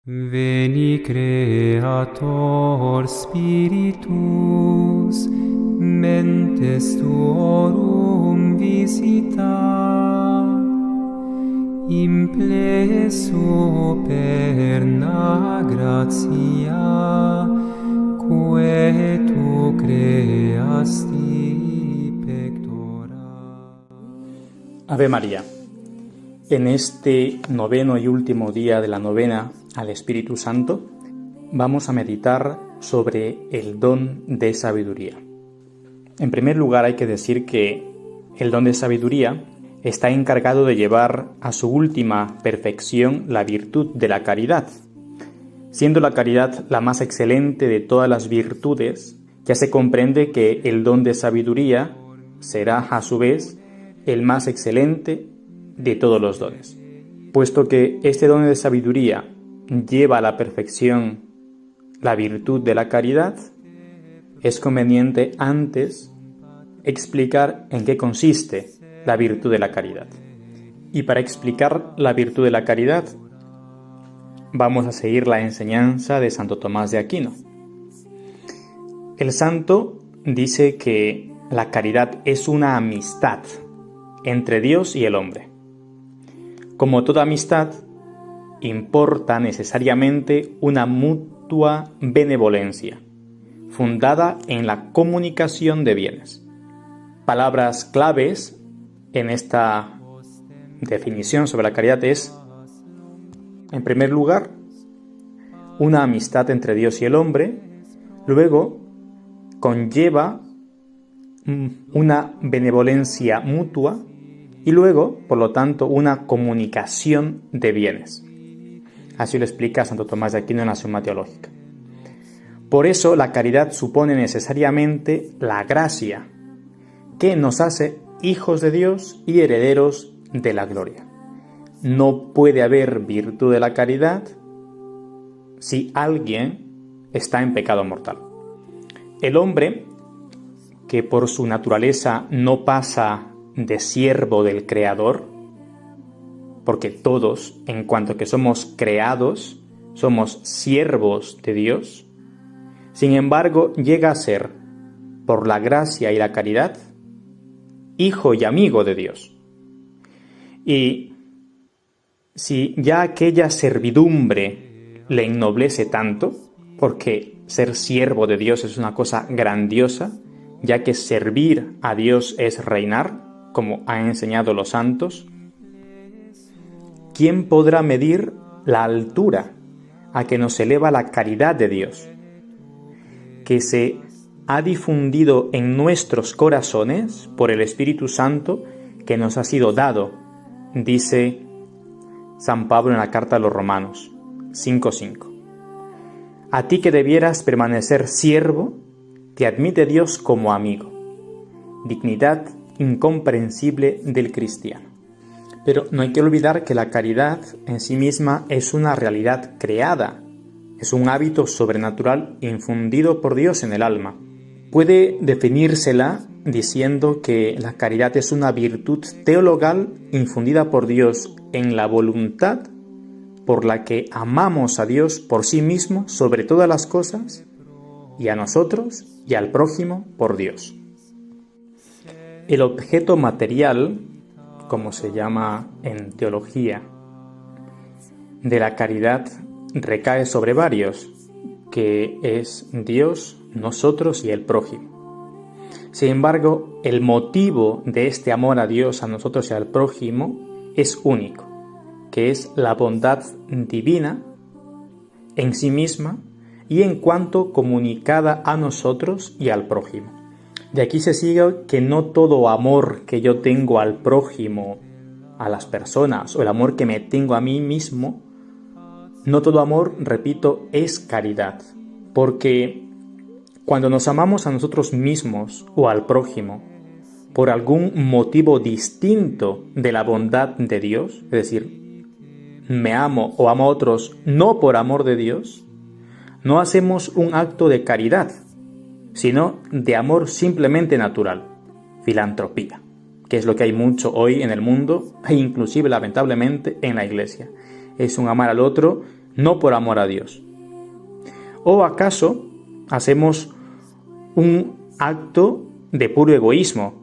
Veni Creator Spiritus, mentes tuorum visita, impleso perna gratia, quae tu creasti pectora. Ave María. En este noveno y último día de la novena al Espíritu Santo, vamos a meditar sobre el don de sabiduría. En primer lugar, hay que decir que el don de sabiduría está encargado de llevar a su última perfección la virtud de la caridad. Siendo la caridad la más excelente de todas las virtudes, ya se comprende que el don de sabiduría será a su vez el más excelente de todos los dones. Puesto que este don de sabiduría lleva a la perfección la virtud de la caridad, es conveniente antes explicar en qué consiste la virtud de la caridad. Y para explicar la virtud de la caridad, vamos a seguir la enseñanza de Santo Tomás de Aquino. El santo dice que la caridad es una amistad entre Dios y el hombre. Como toda amistad, importa necesariamente una mutua benevolencia, fundada en la comunicación de bienes. Palabras claves en esta definición sobre la caridad es, en primer lugar, una amistad entre Dios y el hombre, luego conlleva una benevolencia mutua y luego, por lo tanto, una comunicación de bienes. Así lo explica Santo Tomás de Aquino en la Summa Teológica. Por eso, la caridad supone necesariamente la gracia, que nos hace hijos de Dios y herederos de la gloria. No puede haber virtud de la caridad si alguien está en pecado mortal. El hombre, que por su naturaleza no pasa de siervo del Creador, porque todos, en cuanto que somos creados, somos siervos de Dios, sin embargo llega a ser, por la gracia y la caridad, hijo y amigo de Dios. Y si ya aquella servidumbre le ennoblece tanto, porque ser siervo de Dios es una cosa grandiosa, ya que servir a Dios es reinar, como han enseñado los santos, ¿quién podrá medir la altura a que nos eleva la caridad de Dios, que se ha difundido en nuestros corazones por el Espíritu Santo que nos ha sido dado, dice San Pablo en la carta a los Romanos 5:5. A ti que debieras permanecer siervo, te admite Dios como amigo, dignidad incomprensible del cristiano. Pero no hay que olvidar que la caridad en sí misma es una realidad creada, es un hábito sobrenatural infundido por Dios en el alma. Puede definírsela diciendo que la caridad es una virtud teologal infundida por Dios en la voluntad por la que amamos a Dios por sí mismo sobre todas las cosas y a nosotros y al prójimo por Dios. El objeto material, como se llama en teología, de la caridad recae sobre varios, que es Dios, nosotros y el prójimo. Sin embargo, el motivo de este amor a Dios, a nosotros y al prójimo es único, que es la bondad divina en sí misma y en cuanto comunicada a nosotros y al prójimo. De aquí se sigue que no todo amor que yo tengo al prójimo, a las personas, o el amor que me tengo a mí mismo, no todo amor, repito, es caridad. Porque cuando nos amamos a nosotros mismos o al prójimo por algún motivo distinto de la bondad de Dios, es decir, me amo o amo a otros no por amor de Dios, no hacemos un acto de caridad, sino de amor simplemente natural, filantropía, que es lo que hay mucho hoy en el mundo e inclusive lamentablemente en la Iglesia. Es un amar al otro no por amor a Dios? ¿O acaso hacemos un acto de puro egoísmo,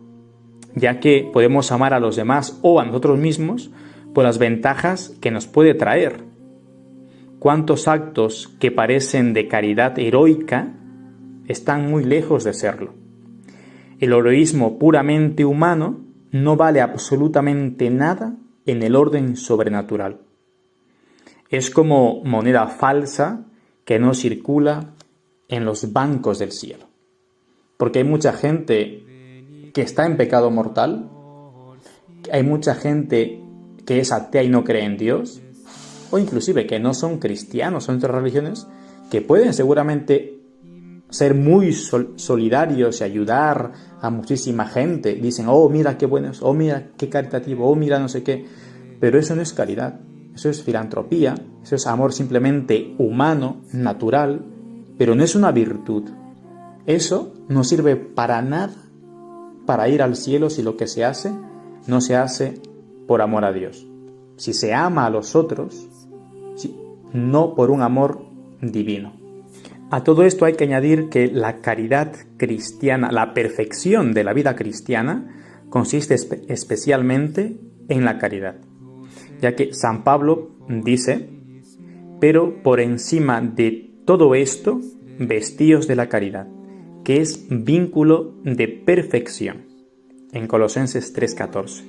ya que podemos amar a los demás o a nosotros mismos por las ventajas que nos puede traer? ¿Cuántos actos que parecen de caridad heroica están muy lejos de serlo? El heroísmo puramente humano no vale absolutamente nada en el orden sobrenatural. Es como moneda falsa que no circula en los bancos del cielo. Porque hay mucha gente que está en pecado mortal, hay mucha gente que es atea y no cree en Dios, o inclusive que no son cristianos o otras religiones, que pueden seguramente ser muy solidarios y ayudar a muchísima gente. Dicen, oh, mira qué buenos, oh, mira qué caritativo, oh, mira no sé qué. Pero eso no es caridad, eso es filantropía, eso es amor simplemente humano, natural, pero no es una virtud. Eso no sirve para nada para ir al cielo si lo que se hace no se hace por amor a Dios. Si se ama a los otros, no por un amor divino. A todo esto hay que añadir que la caridad cristiana, la perfección de la vida cristiana, consiste especialmente en la caridad. Ya que San Pablo dice, pero por encima de todo esto, vestíos de la caridad, que es vínculo de perfección, en Colosenses 3:14.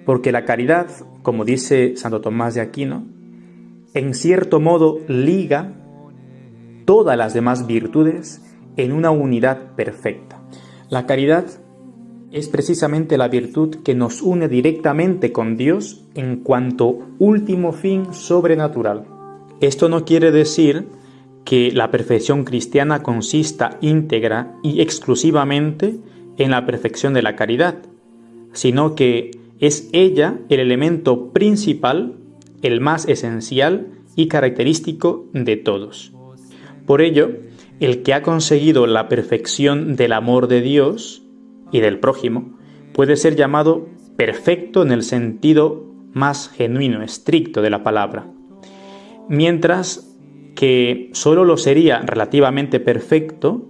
Porque la caridad, como dice Santo Tomás de Aquino, en cierto modo liga todas las demás virtudes en una unidad perfecta. La caridad es precisamente la virtud que nos une directamente con Dios en cuanto último fin sobrenatural. Esto no quiere decir que la perfección cristiana consista íntegra y exclusivamente en la perfección de la caridad, sino que es ella el elemento principal, el más esencial y característico de todos. Por ello, el que ha conseguido la perfección del amor de Dios y del prójimo puede ser llamado perfecto en el sentido más genuino, estricto de la palabra, mientras que solo lo sería relativamente perfecto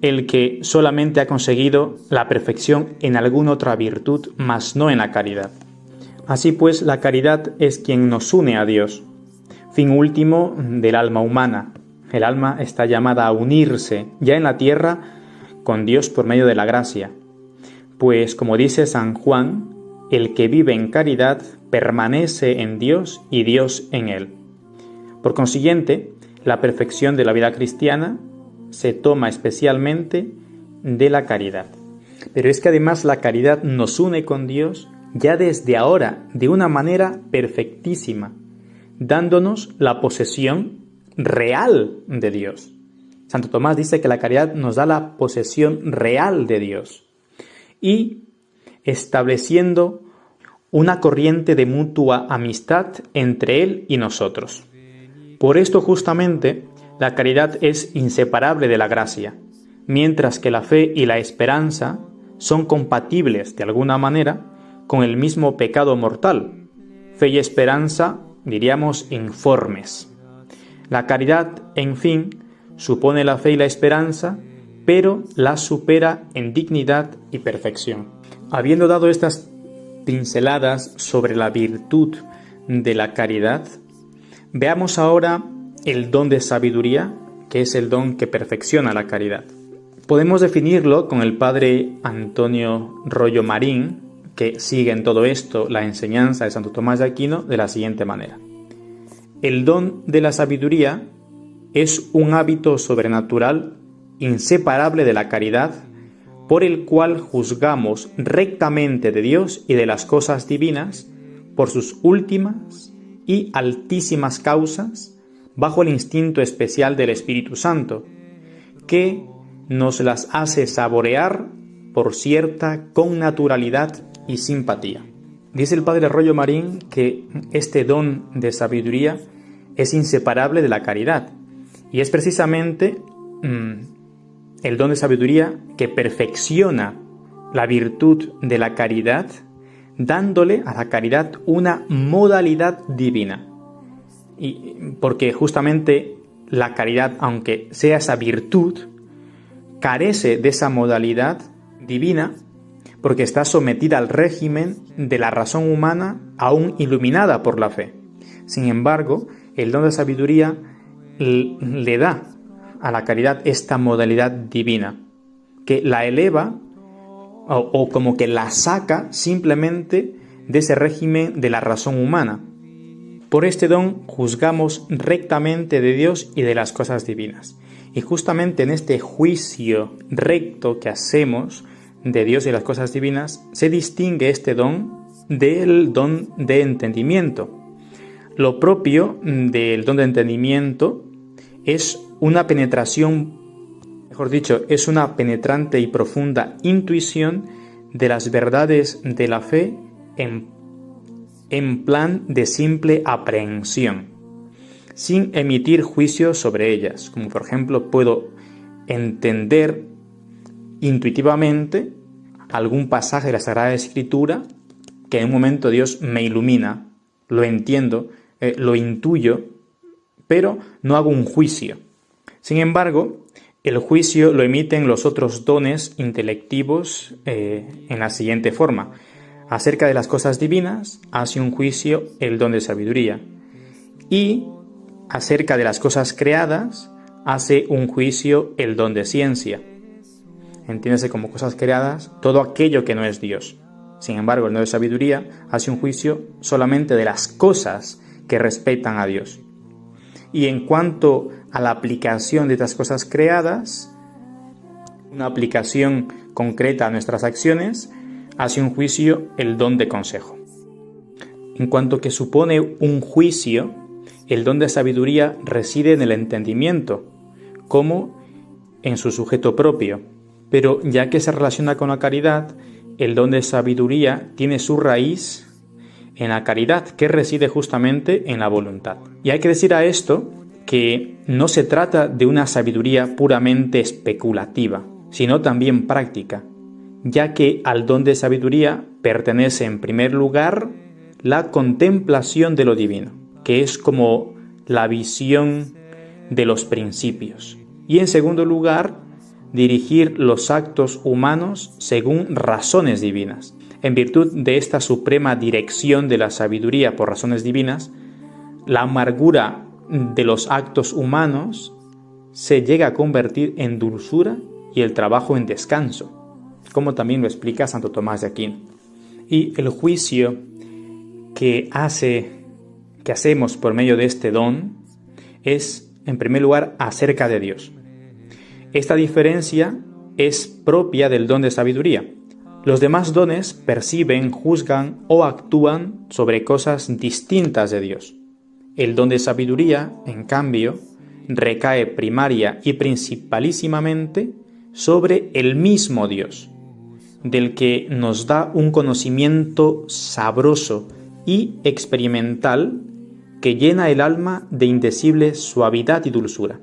el que solamente ha conseguido la perfección en alguna otra virtud, mas no en la caridad. Así pues, la caridad es quien nos une a Dios, fin último del alma humana. El alma está llamada a unirse ya en la tierra con Dios por medio de la gracia. Pues, como dice San Juan, el que vive en caridad permanece en Dios y Dios en él. Por consiguiente, la perfección de la vida cristiana se toma especialmente de la caridad. Pero es que además la caridad nos une con Dios ya desde ahora de una manera perfectísima, dándonos la posesión real de Dios. Santo Tomás dice que la caridad nos da la posesión real de Dios y estableciendo una corriente de mutua amistad entre Él y nosotros. Por esto justamente la caridad es inseparable de la gracia, mientras que la fe y la esperanza son compatibles de alguna manera con el mismo pecado mortal. Fe y esperanza, diríamos, informes. La caridad, en fin, supone la fe y la esperanza, pero las supera en dignidad y perfección. Habiendo dado estas pinceladas sobre la virtud de la caridad, veamos ahora el don de sabiduría, que es el don que perfecciona la caridad. Podemos definirlo con el padre Antonio Rollo Marín, que sigue en todo esto la enseñanza de Santo Tomás de Aquino, de la siguiente manera. El don de la sabiduría es un hábito sobrenatural inseparable de la caridad, por el cual juzgamos rectamente de Dios y de las cosas divinas por sus últimas y altísimas causas, bajo el instinto especial del Espíritu Santo, que nos las hace saborear por cierta connaturalidad y simpatía. Dice el padre Rollo Marín que este don de sabiduría es inseparable de la caridad, y es precisamente el don de sabiduría que perfecciona la virtud de la caridad, dándole a la caridad una modalidad divina. Y porque justamente la caridad, aunque sea esa virtud, carece de esa modalidad divina porque está sometida al régimen de la razón humana aún iluminada por la fe. Sin embargo, el don de sabiduría le da a la caridad esta modalidad divina, que la eleva o como que la saca simplemente de ese régimen de la razón humana. Por este don juzgamos rectamente de Dios y de las cosas divinas. Y justamente en este juicio recto que hacemos de Dios y las cosas divinas, se distingue este don del don de entendimiento. Lo propio del don de entendimiento es una penetración, mejor dicho, es una penetrante y profunda intuición de las verdades de la fe en plan de simple aprehensión, sin emitir juicios sobre ellas, como por ejemplo puedo entender intuitivamente algún pasaje de la Sagrada Escritura que en un momento Dios me ilumina, lo entiendo, lo intuyo, pero no hago un juicio. Sin embargo, el juicio lo emiten los otros dones intelectivos en la siguiente forma. Acerca de las cosas divinas, hace un juicio el don de sabiduría. Y acerca de las cosas creadas, hace un juicio el don de ciencia. Entiéndase como cosas creadas todo aquello que no es Dios. Sin embargo, el don de sabiduría hace un juicio solamente de las cosas que respetan a Dios. Y en cuanto a la aplicación de estas cosas creadas, una aplicación concreta a nuestras acciones, hace un juicio el don de consejo. En cuanto que supone un juicio, el don de sabiduría reside en el entendimiento, como en su sujeto propio. Pero ya que se relaciona con la caridad, el don de sabiduría tiene su raíz en la caridad, que reside justamente en la voluntad. Y hay que decir a esto que no se trata de una sabiduría puramente especulativa, sino también práctica, ya que al don de sabiduría pertenece en primer lugar la contemplación de lo divino, que es como la visión de los principios, y en segundo lugar, dirigir los actos humanos según razones divinas. En virtud de esta suprema dirección de la sabiduría por razones divinas, la amargura de los actos humanos se llega a convertir en dulzura y el trabajo en descanso, como también lo explica Santo Tomás de Aquino. Y el juicio que hacemos por medio de este don es, en primer lugar, acerca de Dios. Esta diferencia es propia del don de sabiduría. Los demás dones perciben, juzgan o actúan sobre cosas distintas de Dios. El don de sabiduría, en cambio, recae primaria y principalísimamente sobre el mismo Dios, del que nos da un conocimiento sabroso y experimental que llena el alma de indecible suavidad y dulzura.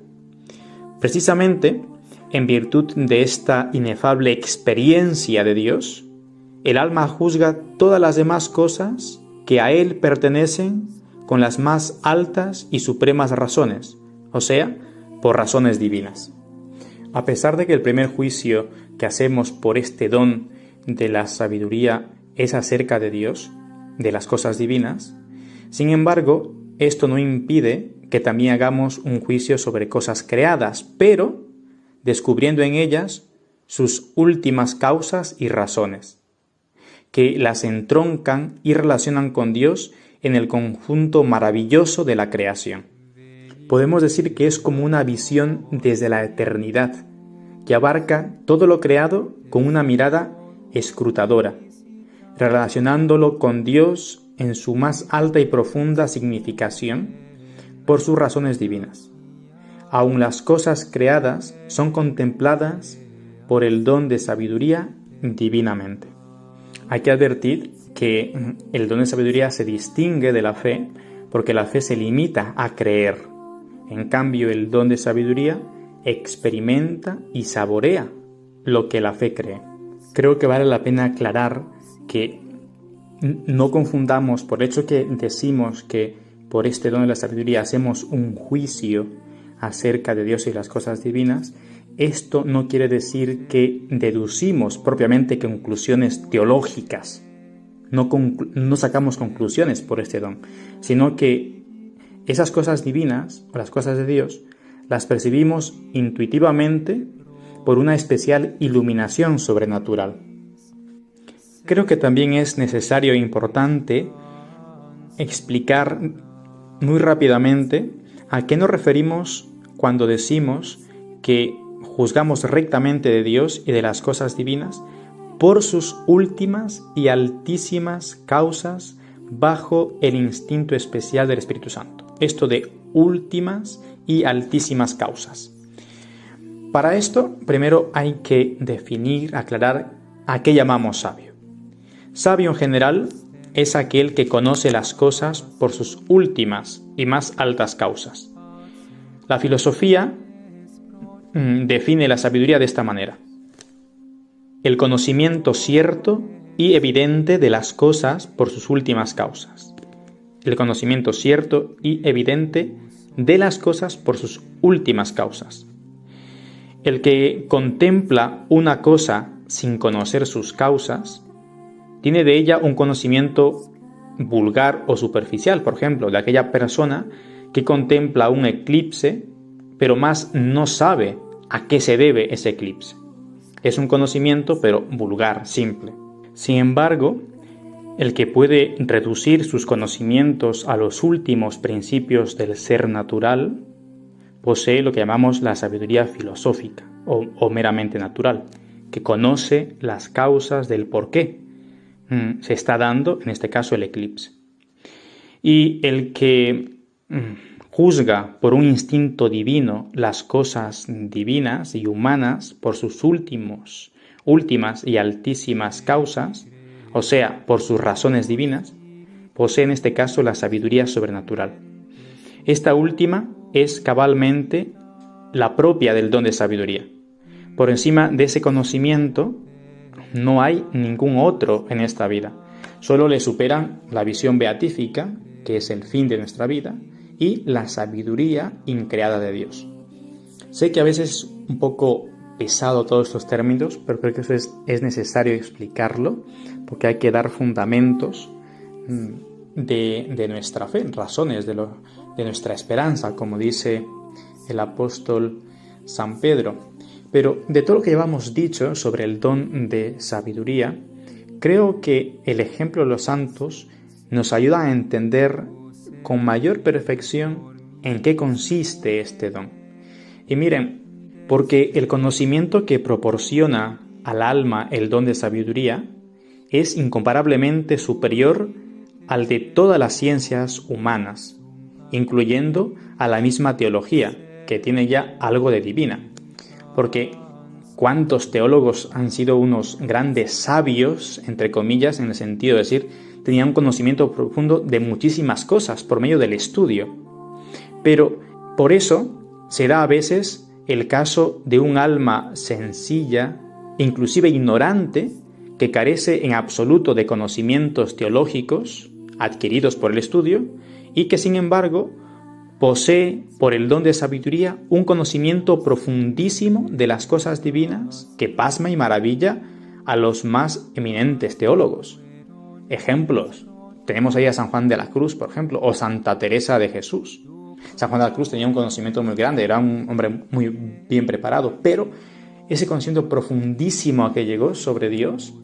Precisamente, en virtud de esta inefable experiencia de Dios, el alma juzga todas las demás cosas que a Él pertenecen con las más altas y supremas razones, o sea, por razones divinas. A pesar de que el primer juicio que hacemos por este don de la sabiduría es acerca de Dios, de las cosas divinas, sin embargo, esto no impide que también hagamos un juicio sobre cosas creadas, pero descubriendo en ellas sus últimas causas y razones, que las entroncan y relacionan con Dios en el conjunto maravilloso de la creación. Podemos decir que es como una visión desde la eternidad, que abarca todo lo creado con una mirada escrutadora, relacionándolo con Dios en su más alta y profunda significación por sus razones divinas. Aun las cosas creadas son contempladas por el don de sabiduría divinamente. Hay que advertir que el don de sabiduría se distingue de la fe porque la fe se limita a creer. En cambio, el don de sabiduría experimenta y saborea lo que la fe cree. Creo que vale la pena aclarar que no confundamos por el hecho que decimos que por este don de la sabiduría hacemos un juicio acerca de Dios y las cosas divinas, esto no quiere decir que deducimos propiamente conclusiones teológicas, no sacamos conclusiones por este don, sino que esas cosas divinas o las cosas de Dios las percibimos intuitivamente por una especial iluminación sobrenatural. Creo que también es necesario e importante explicar muy rápidamente a qué nos referimos cuando decimos que juzgamos rectamente de Dios y de las cosas divinas por sus últimas y altísimas causas bajo el instinto especial del Espíritu Santo. Esto de últimas y altísimas causas. Para esto, primero hay que definir, aclarar a qué llamamos sabio. Sabio en general es aquel que conoce las cosas por sus últimas y más altas causas. La filosofía define la sabiduría de esta manera: el conocimiento cierto y evidente de las cosas por sus últimas causas. El conocimiento cierto y evidente de las cosas por sus últimas causas. El que contempla una cosa sin conocer sus causas tiene de ella un conocimiento vulgar o superficial, por ejemplo, de aquella persona que contempla un eclipse, pero más no sabe a qué se debe ese eclipse. Es un conocimiento, pero vulgar, simple. Sin embargo, el que puede reducir sus conocimientos a los últimos principios del ser natural, posee lo que llamamos la sabiduría filosófica o meramente natural, que conoce las causas del por qué se está dando, en este caso, el eclipse. Y el que juzga por un instinto divino las cosas divinas y humanas por sus últimas y altísimas causas, o sea, por sus razones divinas, posee en este caso la sabiduría sobrenatural. Esta última es cabalmente la propia del don de sabiduría. Por encima de ese conocimiento no hay ningún otro en esta vida. Solo le superan la visión beatífica, que es el fin de nuestra vida, y la sabiduría increada de Dios. Sé que a veces es un poco pesado todos estos términos, pero creo que eso es necesario explicarlo, porque hay que dar fundamentos de nuestra fe, razones de nuestra esperanza, como dice el apóstol San Pedro. Pero de todo lo que llevamos dicho sobre el don de sabiduría, creo que el ejemplo de los santos nos ayuda a entender con mayor perfección en qué consiste este don. Y miren, porque el conocimiento que proporciona al alma el don de sabiduría es incomparablemente superior al de todas las ciencias humanas, incluyendo a la misma teología, que tiene ya algo de divina. Porque ¿cuántos teólogos han sido unos grandes sabios, entre comillas, en el sentido de decir, tenían un conocimiento profundo de muchísimas cosas por medio del estudio? Pero por eso se da a veces el caso de un alma sencilla, inclusive ignorante, que carece en absoluto de conocimientos teológicos adquiridos por el estudio y que, sin embargo, posee, por el don de sabiduría, un conocimiento profundísimo de las cosas divinas que pasma y maravilla a los más eminentes teólogos. Ejemplos: tenemos ahí a San Juan de la Cruz, por ejemplo, o Santa Teresa de Jesús. San Juan de la Cruz tenía un conocimiento muy grande, era un hombre muy bien preparado, pero ese conocimiento profundísimo a que llegó sobre Dios,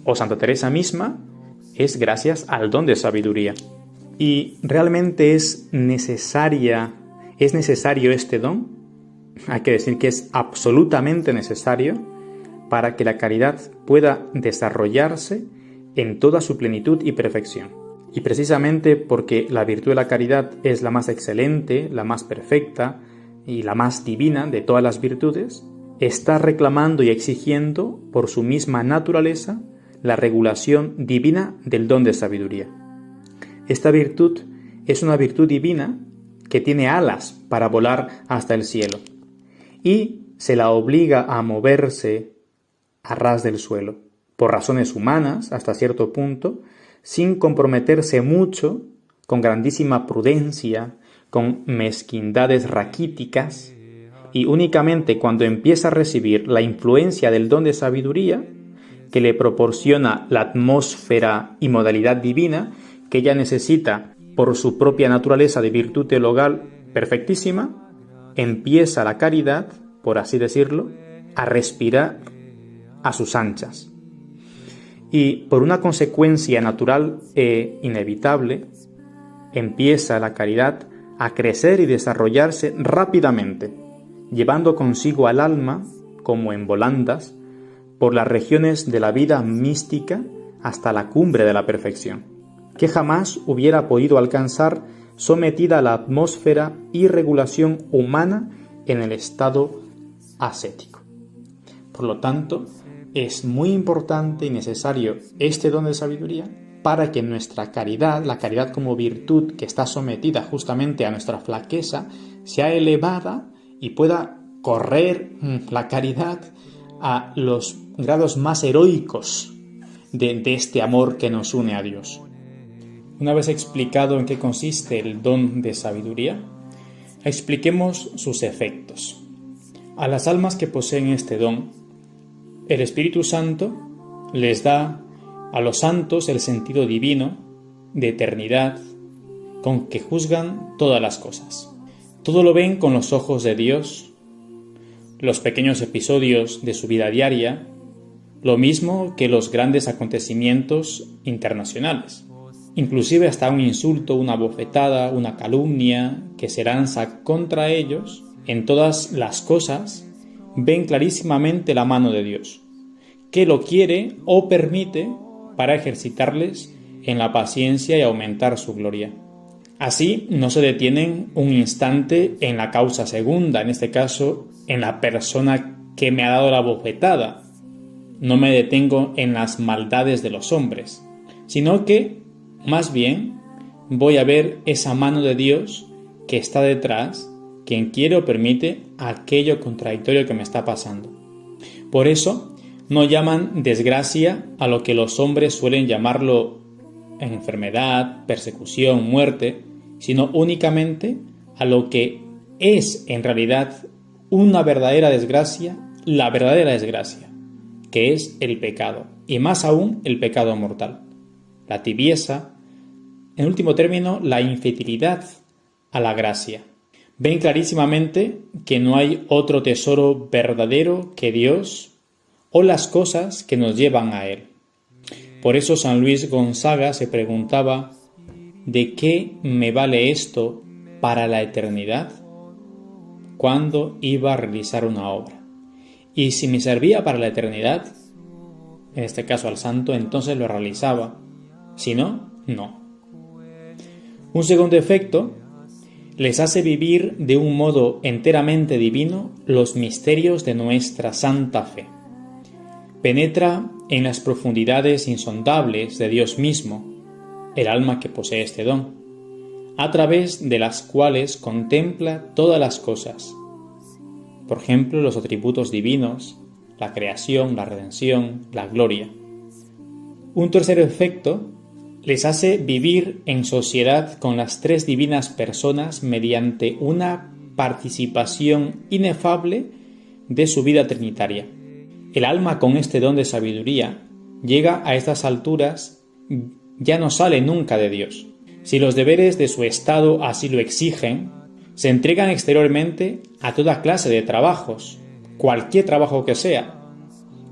o Santa Teresa misma, es gracias al don de sabiduría. ¿Y realmente es necesario este don? Hay que decir que es absolutamente necesario para que la caridad pueda desarrollarse en toda su plenitud y perfección. Y precisamente porque la virtud de la caridad es la más excelente, la más perfecta y la más divina de todas las virtudes, está reclamando y exigiendo por su misma naturaleza la regulación divina del don de sabiduría. Esta virtud es una virtud divina que tiene alas para volar hasta el cielo y se la obliga a moverse a ras del suelo, por razones humanas hasta cierto punto, sin comprometerse mucho con grandísima prudencia, con mezquindades raquíticas, y únicamente cuando empieza a recibir la influencia del don de sabiduría, que le proporciona la atmósfera y modalidad divina que ella necesita por su propia naturaleza de virtud teologal perfectísima, empieza la caridad, por así decirlo, a respirar a sus anchas. Y por una consecuencia natural e inevitable, empieza la caridad a crecer y desarrollarse rápidamente, llevando consigo al alma, como en volandas, por las regiones de la vida mística hasta la cumbre de la perfección, que jamás hubiera podido alcanzar sometida a la atmósfera y regulación humana en el estado ascético. Por lo tanto, es muy importante y necesario este don de sabiduría para que nuestra caridad, la caridad como virtud que está sometida justamente a nuestra flaqueza, sea elevada y pueda correr la caridad a los grados más heroicos de este amor que nos une a Dios. Una vez explicado en qué consiste el don de sabiduría, expliquemos sus efectos. A las almas que poseen este don, el Espíritu Santo les da a los santos el sentido divino de eternidad con que juzgan todas las cosas. Todo lo ven con los ojos de Dios, los pequeños episodios de su vida diaria, lo mismo que los grandes acontecimientos internacionales. Inclusive hasta un insulto, una bofetada, una calumnia que se lanza contra ellos, en todas las cosas ven clarísimamente la mano de Dios, que lo quiere o permite para ejercitarles en la paciencia y aumentar su gloria. Así no se detienen un instante en la causa segunda, en este caso en la persona que me ha dado la bofetada. No me detengo en las maldades de los hombres, sino que más bien voy a ver esa mano de Dios que está detrás, quien quiere o permite aquello contradictorio que me está pasando. Por eso no llaman desgracia a lo que los hombres suelen llamarlo enfermedad, persecución, muerte, sino únicamente a lo que es en realidad una verdadera desgracia, la verdadera desgracia, que es el pecado, y más aún el pecado mortal, la tibieza, en último término, la infidelidad a la gracia. Ven clarísimamente que no hay otro tesoro verdadero que Dios o las cosas que nos llevan a Él. Por eso San Luis Gonzaga se preguntaba: ¿de qué me vale esto para la eternidad? ¿Cuándo iba a realizar una obra? Y si me servía para la eternidad, en este caso al santo, entonces lo realizaba. Si no, no. Un segundo efecto, les hace vivir de un modo enteramente divino los misterios de nuestra santa fe. Penetra en las profundidades insondables de Dios mismo, el alma que posee este don, a través de las cuales contempla todas las cosas. Por ejemplo, los atributos divinos, la creación, la redención, la gloria. Un tercer efecto les hace vivir en sociedad con las tres divinas personas mediante una participación inefable de su vida trinitaria. El alma con este don de sabiduría llega a estas alturas, ya no sale nunca de Dios. Si los deberes de su estado así lo exigen, se entregan exteriormente a toda clase de trabajos, cualquier trabajo que sea,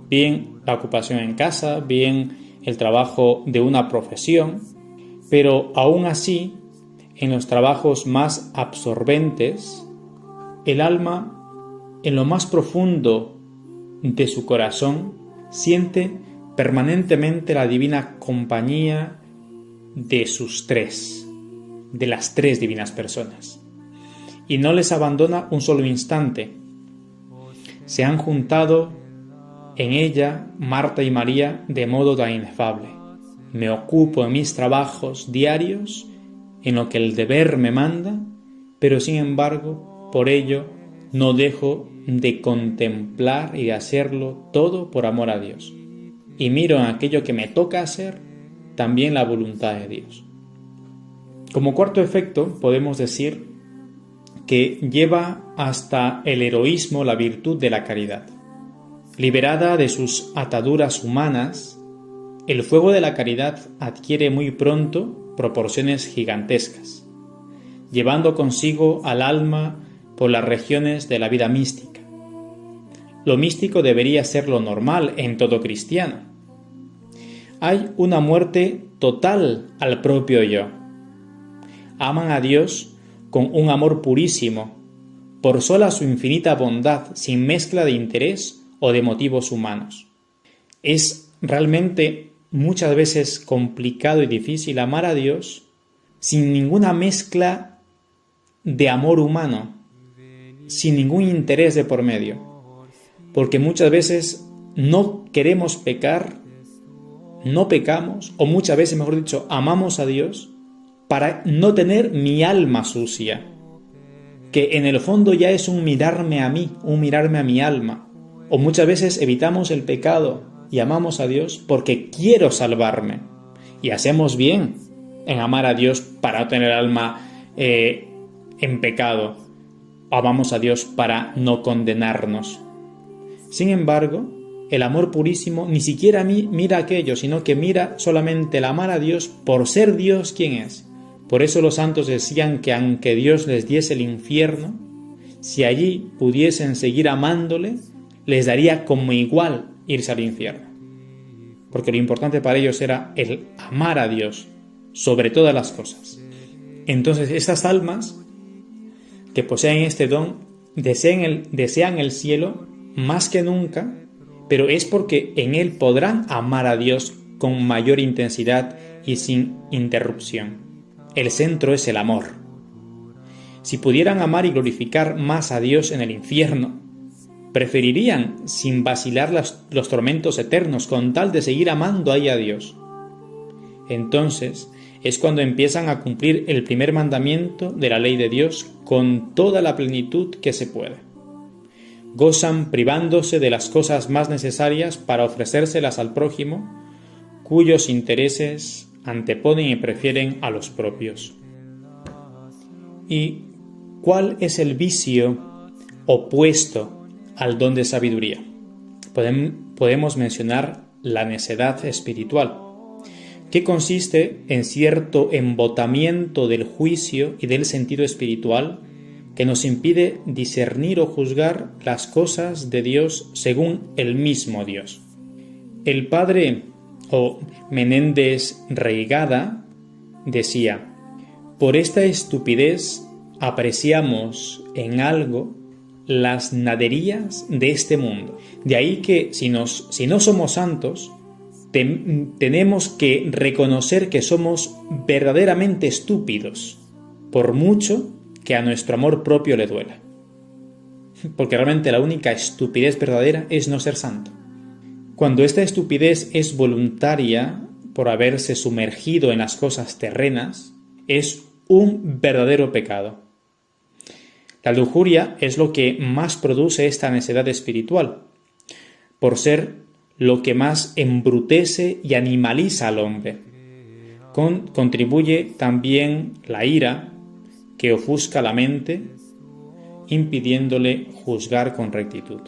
bien la ocupación en casa, bien el trabajo de una profesión, pero aún así, en los trabajos más absorbentes, el alma, en lo más profundo de su corazón, siente permanentemente la divina compañía de de las tres divinas personas, y no les abandona un solo instante. Se han juntado en ella Marta y María de modo tan inefable. Me ocupo en mis trabajos diarios, en lo que el deber me manda, pero sin embargo, por ello, no dejo de contemplar y de hacerlo todo por amor a Dios. Y miro en aquello que me toca hacer, también la voluntad de Dios. Como cuarto efecto, podemos decir que lleva hasta el heroísmo la virtud de la caridad. Liberada de sus ataduras humanas, el fuego de la caridad adquiere muy pronto proporciones gigantescas, llevando consigo al alma por las regiones de la vida mística. Lo místico debería ser lo normal en todo cristiano. Hay una muerte total al propio yo. Aman a Dios con un amor purísimo, por sola su infinita bondad, sin mezcla de interés o de motivos humanos. Es realmente muchas veces complicado y difícil amar a Dios sin ninguna mezcla de amor humano, sin ningún interés de por medio, porque muchas veces no queremos pecar, no pecamos, o muchas veces, mejor dicho, amamos a Dios para no tener mi alma sucia, que en el fondo ya es un mirarme a mí, un mirarme a mi alma. O muchas veces evitamos el pecado y amamos a Dios porque quiero salvarme. Y hacemos bien en amar a Dios para no tener alma en pecado. O amamos a Dios para no condenarnos. Sin embargo, el amor purísimo ni siquiera mira aquello, sino que mira solamente el amar a Dios por ser Dios quien es. Por eso los santos decían que aunque Dios les diese el infierno, si allí pudiesen seguir amándole, les daría como igual irse al infierno. Porque lo importante para ellos era el amar a Dios sobre todas las cosas. Entonces estas almas que poseen este don desean el cielo más que nunca, pero es porque en él podrán amar a Dios con mayor intensidad y sin interrupción. El centro es el amor. Si pudieran amar y glorificar más a Dios en el infierno, preferirían sin vacilar los tormentos eternos con tal de seguir amando ahí a Dios. Entonces es cuando empiezan a cumplir el primer mandamiento de la ley de Dios con toda la plenitud que se puede. Gozan privándose de las cosas más necesarias para ofrecérselas al prójimo, cuyos intereses anteponen y prefieren a los propios. ¿Y cuál es el vicio opuesto al don de sabiduría? Podemos mencionar la necedad espiritual, que consiste en cierto embotamiento del juicio y del sentido espiritual que nos impide discernir o juzgar las cosas de Dios según el mismo Dios. El padre Menéndez Reigada decía: por esta estupidez apreciamos en algo las naderías de este mundo. De ahí que si no somos santos, tenemos que reconocer que somos verdaderamente estúpidos, por mucho que a nuestro amor propio le duela. Porque realmente la única estupidez verdadera es no ser santo. Cuando esta estupidez es voluntaria por haberse sumergido en las cosas terrenas, es un verdadero pecado. La lujuria es lo que más produce esta necedad espiritual, por ser lo que más embrutece y animaliza al hombre. Contribuye también la ira, que ofusca la mente, impidiéndole juzgar con rectitud.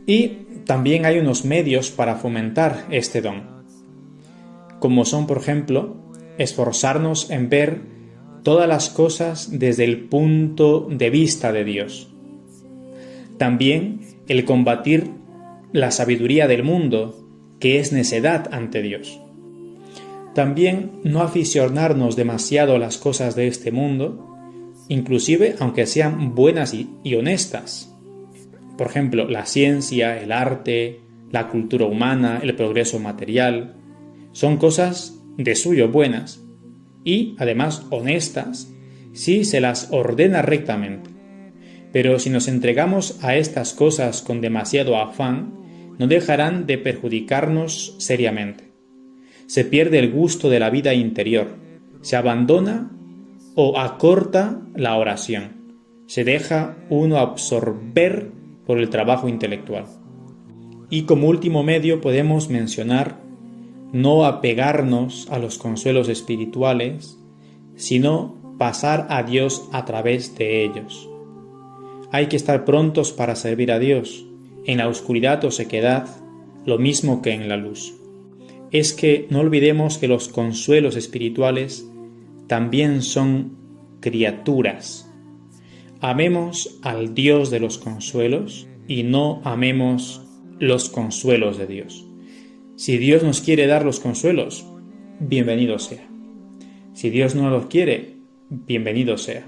Y también hay unos medios para fomentar este don, como son, por ejemplo, esforzarnos en ver todas las cosas desde el punto de vista de Dios. También el combatir la sabiduría del mundo, que es necedad ante Dios. También no aficionarnos demasiado a las cosas de este mundo, inclusive aunque sean buenas y honestas. Por ejemplo, la ciencia, el arte, la cultura humana, el progreso material, son cosas de suyo buenas y, además, honestas si se las ordena rectamente. Pero si nos entregamos a estas cosas con demasiado afán, no dejarán de perjudicarnos seriamente. Se pierde el gusto de la vida interior, se abandona o acorta la oración, se deja uno absorber por el trabajo intelectual. Y como último medio podemos mencionar no apegarnos a los consuelos espirituales, sino pasar a Dios a través de ellos. Hay que estar prontos para servir a Dios, en la oscuridad o sequedad, lo mismo que en la luz. Es que no olvidemos que los consuelos espirituales también son criaturas. Amemos al Dios de los consuelos y no amemos los consuelos de Dios. Si Dios nos quiere dar los consuelos, bienvenido sea. Si Dios no los quiere, bienvenido sea.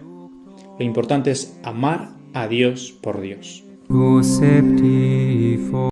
Lo importante es amar a Dios por Dios. Concepti